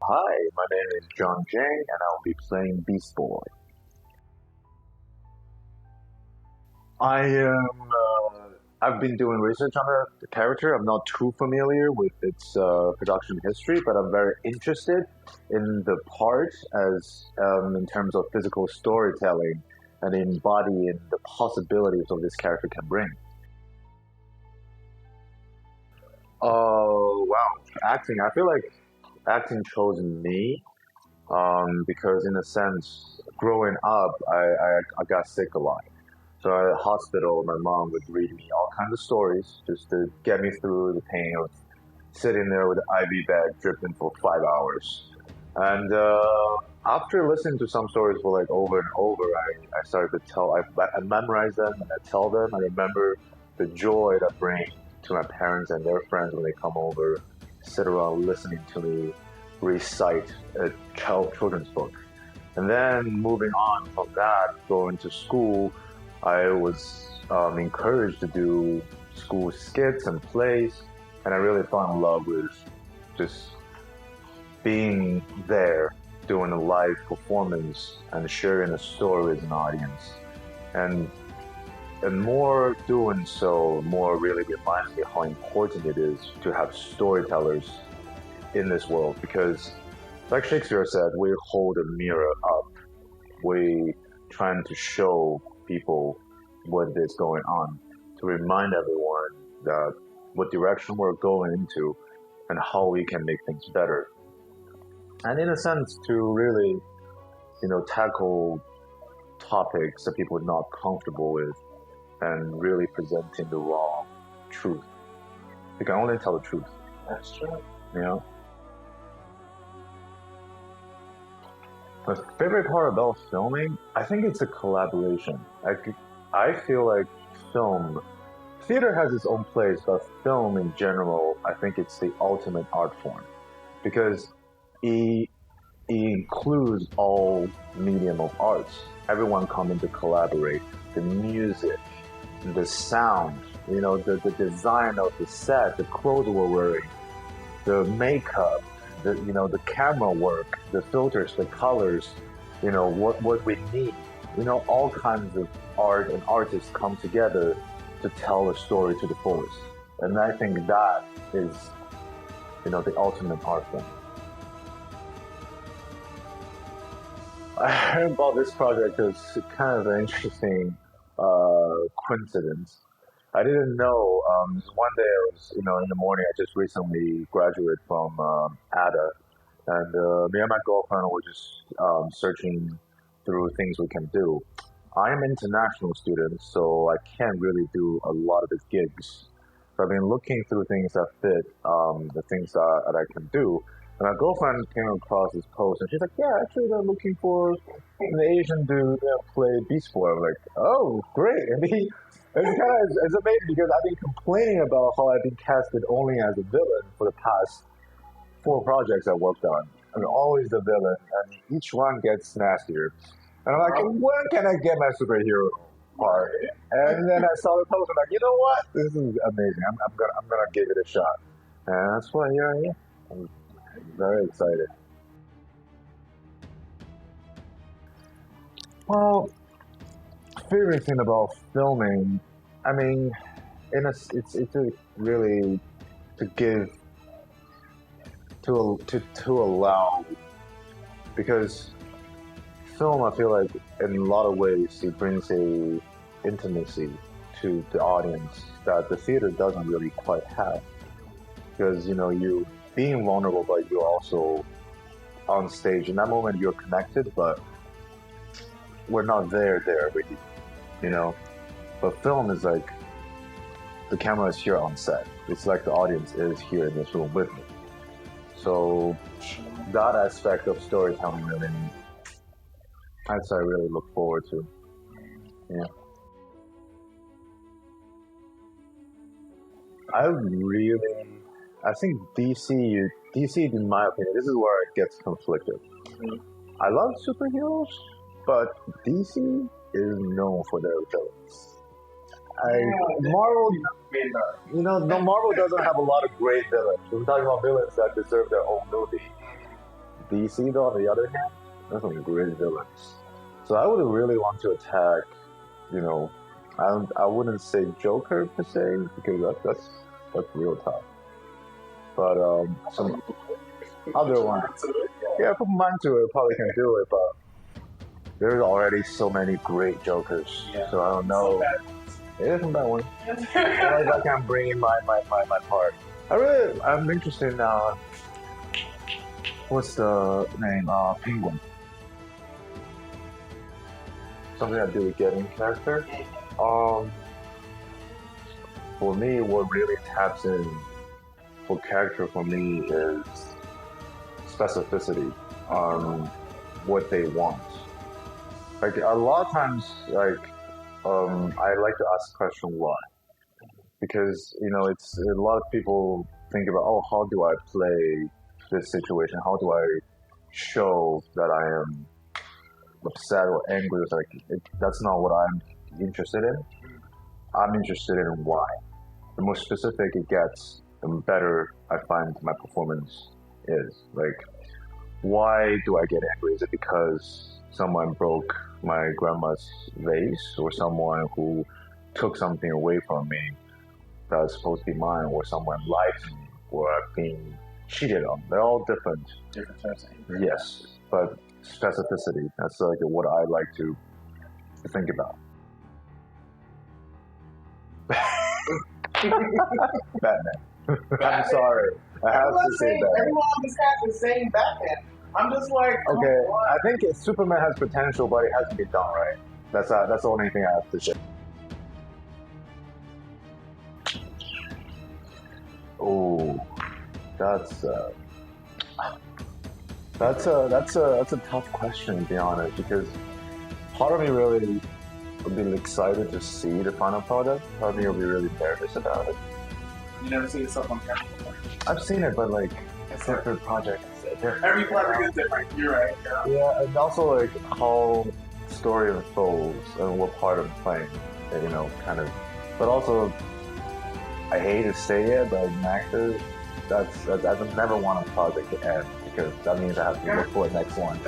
Hi, my name is Jiang, and I'll be playing BeastBoy. I've been doing research on the character. I'm not too familiar with its production history, but I'm very interested in the part as in terms of physical storytelling and embodying the possibilities of this character can bring. Oh wow, acting! I feel like acting chose me because in a sense, growing up, I got sick a lot. So at the hospital, my mom would read me all kinds of stories just to get me through the pain of sitting there with an IV bag dripping for 5 hours. And after listening to some stories for like over and over, I started to tell, I memorized them and I tell them. I remember the joy that brings to my parents and their friends when they come over, sit around listening to me recite a children's book. And then moving on from that, going to school, I was encouraged to do school skits and plays, and I really fell in love with just being there, doing a live performance and sharing a story with an audience. And and more doing so, more really reminds me how important it is to have storytellers in this world because, like Shakespeare said, we hold a mirror up. We trying to show people what is going on to remind everyone that what direction we're going into and how we can make things better. And in a sense, to really, tackle topics that people are not comfortable with and really presenting the raw truth. You can only tell the truth. That's true. You know, my favorite part about filming, I think it's a collaboration. I feel like film, theater has its own place, but film in general, I think it's the ultimate art form because it, it includes all medium of arts. Everyone coming to collaborate. The music, the sound, the design of the set, the clothes we're wearing, the makeup, the camera work, the filters, the colors, what we need. All kinds of art and artists come together to tell a story to the fullest. And I think that is, the ultimate art form. I heard about this project as kind of an interesting coincidence. I didn't know. One day I was, in the morning. I just recently graduated from ADA, and me and my girlfriend were just searching through things we can do. I am an international student, so I can't really do a lot of the gigs. So I've been looking through things that fit the things that I can do. And my girlfriend came across this post, and she's like, "Yeah, actually, they're looking for an Asian dude to play Beast Boy." I'm like, "Oh, great!" And it's amazing because I've been complaining about how I've been casted only as a villain for the past four projects I worked on. I'm always the villain, and each one gets nastier. And I'm like, when can I get my superhero part? And then I saw the post, I'm like, you know what? This is amazing. I'm gonna give it a shot. And that's why here I am. I'm very excited. Well, favorite thing about filming, I mean, it's a really to give to allow because film I feel like in a lot of ways it brings a intimacy to the audience that the theater doesn't really quite have because you being vulnerable but you're also on stage in that moment you're connected but we're not there with you, but film is like the camera is here on set. It's like the audience is here in this room with me. So that aspect of storytelling really, that's what I really look forward to. Yeah, I really, I think DC in my opinion, this is where it gets conflicted. I love superheroes, but DC is known for their villains. Marvel, no, Marvel doesn't have a lot of great villains. We're talking about villains that deserve their own movie. DC though, on the other hand, there's some great villains. So I would really want to attack, you know, I wouldn't say Joker per se because that's real tough. But some other ones, yeah, put mine to it, probably can do it, but there's already so many great Jokers, so I don't know. It isn't that one. I can't bring in my part. I'm interested in what's the name? Penguin. Something I do with getting character. Um, for me, what really taps in for character for me is specificity on what they want. Like a lot of times, I like to ask the question why, because it's a lot of people think about, oh, how do I play this situation? How do I show that I am upset or angry? It's like that's not what I'm interested in. I'm interested in why. The more specific it gets, the better I find my performance is. Like, why do I get angry? Is it because someone broke my grandma's vase, or someone who took something away from me that was supposed to be mine, or someone lied to me, or I've been cheated on? They're all different. Different types of anger. Yes, but specificity, that's like what I like to think about. Batman. I'm sorry. I have to say that. Everyone just has the same Batman. I'm just like, okay, I think Superman has potential, but it has to be done right. That's the only thing I have to say. Oh, that's a tough question, to be honest, because part of me really would be excited to see the final product. Part of me will be really nervous about it. You never see yourself on camera before? I've seen it, but like it's different projects. Every project is different. You're right. Yeah, and also like how story unfolds and what part I'm playing. Kind of. But also, I hate to say it, but an actor, I never want a project to end because that means I have to look for the next one.